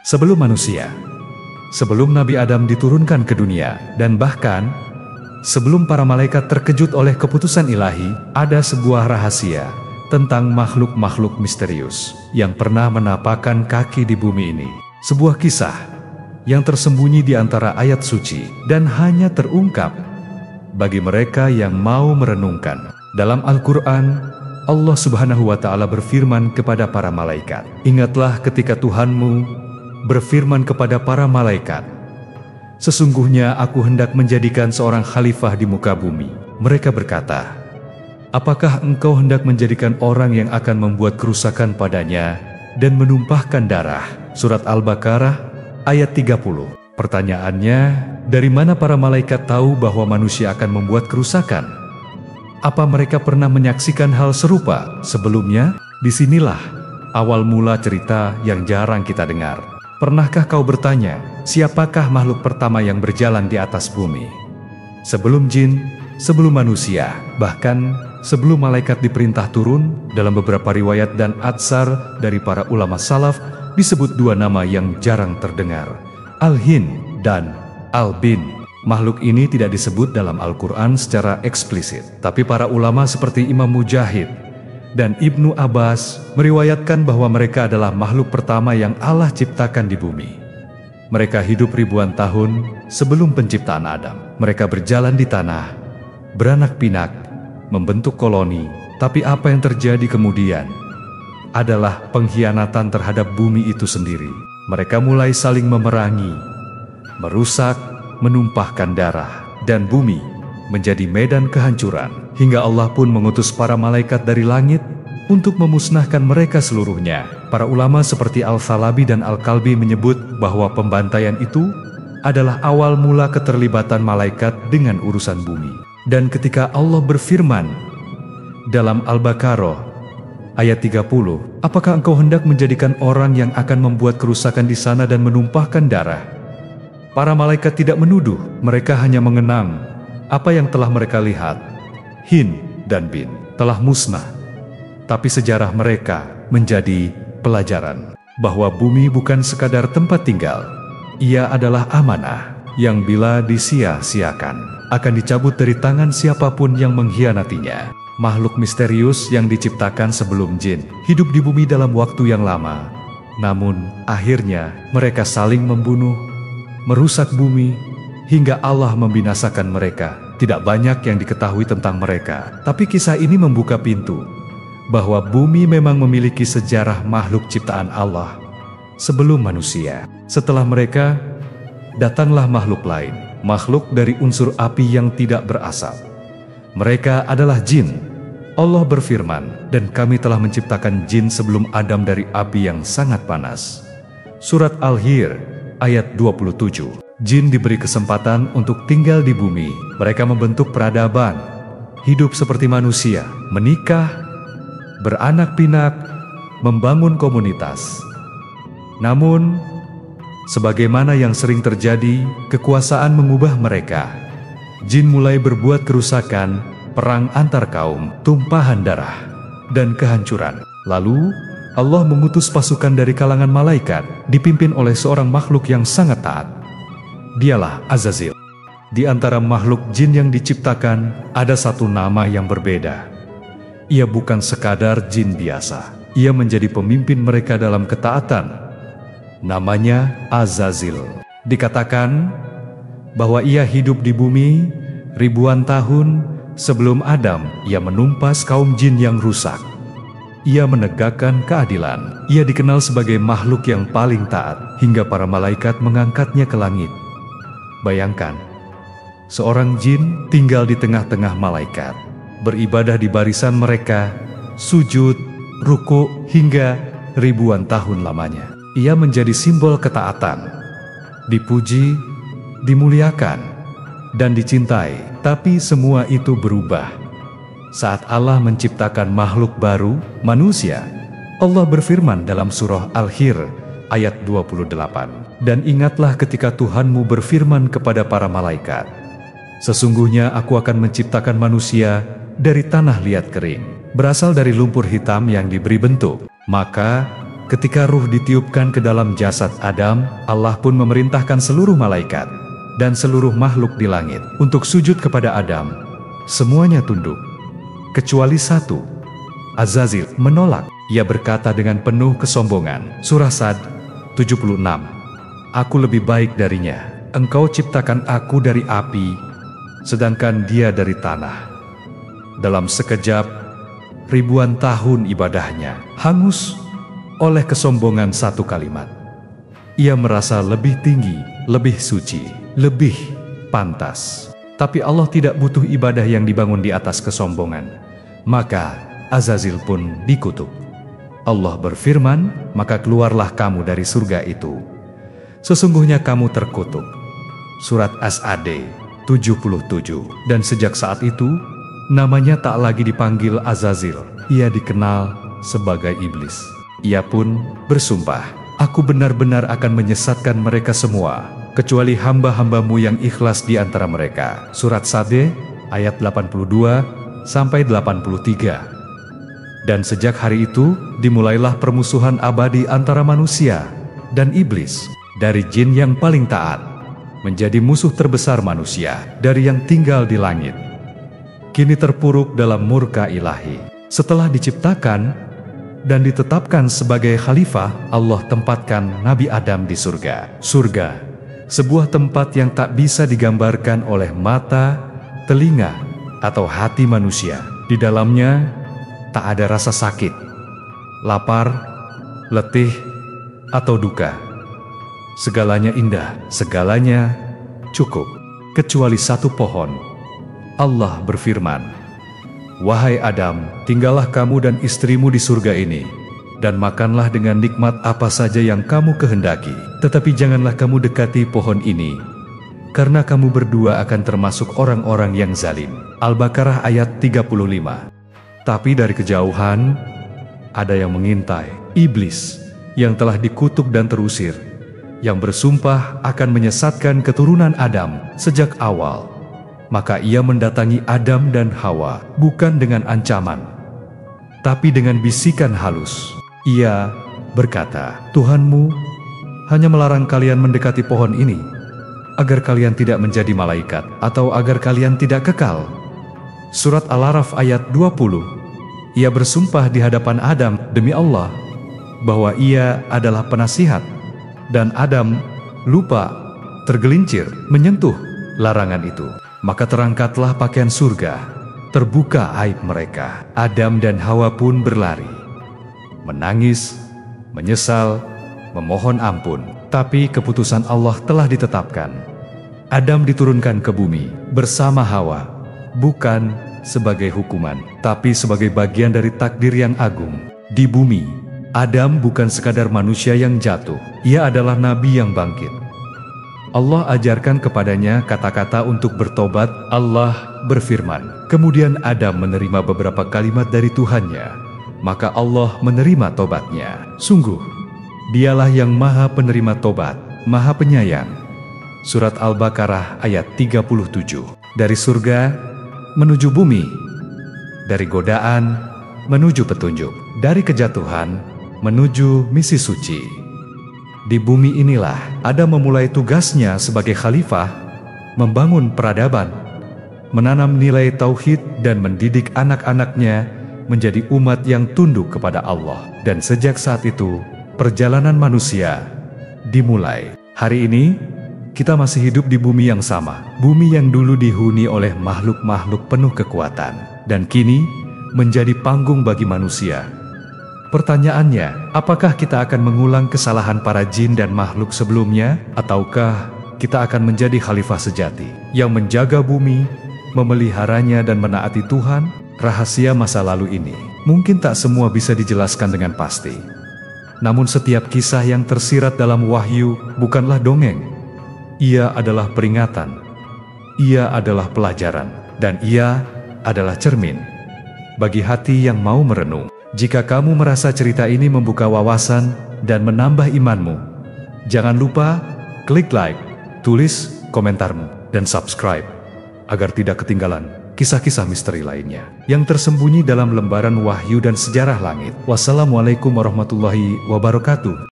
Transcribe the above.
sebelum manusia, sebelum Nabi Adam diturunkan ke dunia, dan bahkan sebelum para malaikat terkejut oleh keputusan ilahi, ada sebuah rahasia tentang makhluk-makhluk misterius yang pernah menapakkan kaki di bumi ini. Sebuah kisah yang tersembunyi di antara ayat suci dan hanya terungkap bagi mereka yang mau merenungkan. Dalam Al-Quran, Allah Subhanahu wa Ta'ala berfirman kepada para malaikat, "Ingatlah ketika Tuhanmu berfirman kepada para malaikat, sesungguhnya aku hendak menjadikan seorang khalifah di muka bumi." Mereka berkata, "Apakah engkau hendak menjadikan orang yang akan membuat kerusakan padanya dan menumpahkan darah?" Surat Al-Baqarah ayat 30. Pertanyaannya, dari mana para malaikat tahu bahwa manusia akan membuat kerusakan? Apa mereka pernah menyaksikan hal serupa sebelumnya? Disinilah awal mula cerita yang jarang kita dengar. Pernahkah kau bertanya, siapakah makhluk pertama yang berjalan di atas bumi? Sebelum jin, sebelum manusia, bahkan sebelum malaikat diperintah turun, dalam beberapa riwayat dan atsar dari para ulama salaf, disebut dua nama yang jarang terdengar, Al-Hin dan Al-Bin. Makhluk ini tidak disebut dalam Al-Quran secara eksplisit, tapi para ulama seperti Imam Mujahid dan Ibnu Abbas meriwayatkan bahwa mereka adalah makhluk pertama yang Allah ciptakan di bumi. Mereka hidup ribuan tahun sebelum penciptaan Adam. Mereka berjalan di tanah, beranak pinak, membentuk koloni, tapi apa yang terjadi kemudian adalah pengkhianatan terhadap bumi itu sendiri. Mereka mulai saling memerangi, merusak, menumpahkan darah, dan bumi menjadi medan kehancuran. Hingga Allah pun mengutus para malaikat dari langit untuk memusnahkan mereka seluruhnya. Para ulama seperti Al-Thalabi dan Al-Kalbi menyebut bahwa pembantaian itu adalah awal mula keterlibatan malaikat dengan urusan bumi. Dan ketika Allah berfirman dalam Al-Baqarah ayat 30, "Apakah engkau hendak menjadikan orang yang akan membuat kerusakan di sana dan menumpahkan darah?" Para malaikat tidak menuduh, mereka hanya mengenang apa yang telah mereka lihat. Hin dan Bin telah musnah, tapi sejarah mereka menjadi pelajaran bahwa bumi bukan sekadar tempat tinggal. Ia adalah amanah yang bila disia-siakan akan dicabut dari tangan siapapun yang mengkhianatinya. Makhluk misterius yang diciptakan sebelum jin hidup di bumi dalam waktu yang lama. Namun akhirnya mereka saling membunuh, merusak bumi, hingga Allah membinasakan mereka. Tidak banyak yang diketahui tentang mereka, tapi kisah ini membuka pintu bahwa bumi memang memiliki sejarah makhluk ciptaan Allah sebelum manusia. Setelah mereka, datanglah makhluk lain, makhluk dari unsur api yang tidak berasap. Mereka adalah jin. Allah berfirman, "Dan kami telah menciptakan jin sebelum Adam dari api yang sangat panas." Surat Al-Hir ayat 27. Jin diberi kesempatan untuk tinggal di bumi. Mereka membentuk peradaban, hidup seperti manusia, menikah, beranak pinak, membangun komunitas. Namun, sebagaimana yang sering terjadi, kekuasaan mengubah mereka. Jin mulai berbuat kerusakan, perang antar kaum, tumpahan darah, dan kehancuran. Lalu, Allah mengutus pasukan dari kalangan malaikat, dipimpin oleh seorang makhluk yang sangat taat. Dialah Azazil. Di antara makhluk jin yang diciptakan, ada satu nama yang berbeda. Ia bukan sekadar jin biasa. Ia menjadi pemimpin mereka dalam ketaatan. Namanya Azazil. Dikatakan bahwa ia hidup di bumi ribuan tahun sebelum Adam. Ia menumpas kaum jin yang rusak. Ia menegakkan keadilan. Ia dikenal sebagai makhluk yang paling taat, hingga para malaikat mengangkatnya ke langit. Bayangkan, seorang jin tinggal di tengah-tengah malaikat, beribadah di barisan mereka, sujud, ruku, hingga ribuan tahun lamanya. Ia menjadi simbol ketaatan, dipuji, dimuliakan, dan dicintai. Tapi semua itu berubah saat Allah menciptakan makhluk baru, manusia. Allah berfirman dalam surah Al-Hir ayat 28, "Dan ingatlah ketika Tuhanmu berfirman kepada para malaikat, sesungguhnya aku akan menciptakan manusia dari tanah liat kering, berasal dari lumpur hitam yang diberi bentuk. Maka Ketika ruh ditiupkan ke dalam jasad Adam, Allah pun memerintahkan seluruh malaikat dan seluruh makhluk di langit untuk sujud kepada Adam. Semuanya tunduk, kecuali satu. Azazil menolak. Ia berkata dengan penuh kesombongan. Surah Sad 76. Aku lebih baik darinya. Engkau ciptakan aku dari api, sedangkan dia dari tanah. Dalam sekejap, ribuan tahun ibadahnya hangus oleh kesombongan satu kalimat. Ia merasa lebih tinggi, lebih suci, lebih pantas. Tapi Allah tidak butuh ibadah yang dibangun di atas kesombongan. Maka Azazil pun dikutuk. Allah berfirman, maka keluarlah kamu dari surga itu. Sesungguhnya kamu terkutuk. Surat As-Sad 77. Dan sejak saat itu, namanya tak lagi dipanggil Azazil. Ia dikenal sebagai iblis. Ia pun bersumpah, aku benar-benar akan menyesatkan mereka semua, kecuali hamba-hambamu yang ikhlas di antara mereka. Surat Sad ayat 82-83. Dan sejak hari itu, dimulailah permusuhan abadi antara manusia dan iblis. Dari jin yang paling taat, menjadi musuh terbesar manusia dari yang tinggal di langit. Kini terpuruk dalam murka ilahi. Setelah diciptakan dan ditetapkan sebagai khalifah, Allah tempatkan Nabi Adam di surga. Surga, sebuah tempat yang tak bisa digambarkan oleh mata, telinga, atau hati manusia. Di dalamnya tak ada rasa sakit, lapar, letih, atau duka. Segalanya indah, segalanya cukup, kecuali satu pohon. Allah berfirman, wahai Adam, tinggallah kamu dan istrimu di surga ini, dan makanlah dengan nikmat apa saja yang kamu kehendaki. Tetapi janganlah kamu dekati pohon ini, karena kamu berdua akan termasuk orang-orang yang zalim. Al-Baqarah ayat 35. Tapi dari kejauhan, ada yang mengintai, iblis, yang telah dikutuk dan terusir, yang bersumpah akan menyesatkan keturunan Adam sejak awal. Maka ia mendatangi Adam dan Hawa, bukan dengan ancaman, tapi dengan bisikan halus. Ia berkata, Tuhanmu hanya melarang kalian mendekati pohon ini, agar kalian tidak menjadi malaikat, atau agar kalian tidak kekal. Surat Al-Araf ayat 20. Ia bersumpah di hadapan Adam, demi Allah, bahwa ia adalah penasihat, dan Adam lupa, tergelincir, menyentuh larangan itu. Maka terangkatlah pakaian surga, terbuka aib mereka. Adam dan Hawa pun berlari, menangis, menyesal, memohon ampun. Tapi keputusan Allah telah ditetapkan. Adam diturunkan ke bumi bersama Hawa, bukan sebagai hukuman, tapi sebagai bagian dari takdir yang agung. Di bumi, Adam bukan sekadar manusia yang jatuh, ia adalah nabi yang bangkit. Allah ajarkan kepadanya kata-kata untuk bertobat. Allah berfirman, kemudian Adam menerima beberapa kalimat dari Tuhannya, maka Allah menerima tobatnya. Sungguh, dialah yang maha penerima tobat, maha penyayang. Surat Al-Baqarah ayat 37. Dari surga menuju bumi, dari godaan menuju petunjuk, dari kejatuhan menuju misi suci. Di bumi inilah Adam memulai tugasnya sebagai khalifah, membangun peradaban, menanam nilai tauhid dan mendidik anak-anaknya menjadi umat yang tunduk kepada Allah. Dan sejak saat itu, perjalanan manusia dimulai. Hari ini, kita masih hidup di bumi yang sama, bumi yang dulu dihuni oleh makhluk-makhluk penuh kekuatan, dan kini menjadi panggung bagi manusia. Pertanyaannya, apakah kita akan mengulang kesalahan para jin dan makhluk sebelumnya, ataukah kita akan menjadi khalifah sejati yang menjaga bumi, memeliharanya dan menaati Tuhan? Rahasia masa lalu ini mungkin tak semua bisa dijelaskan dengan pasti. Namun setiap kisah yang tersirat dalam wahyu bukanlah dongeng. Ia adalah peringatan, ia adalah pelajaran, dan ia adalah cermin bagi hati yang mau merenung. Jika kamu merasa cerita ini membuka wawasan dan menambah imanmu, jangan lupa klik like, tulis komentarmu, dan subscribe agar tidak ketinggalan kisah-kisah misteri lainnya yang tersembunyi dalam lembaran wahyu dan sejarah langit. Wassalamualaikum warahmatullahi wabarakatuh.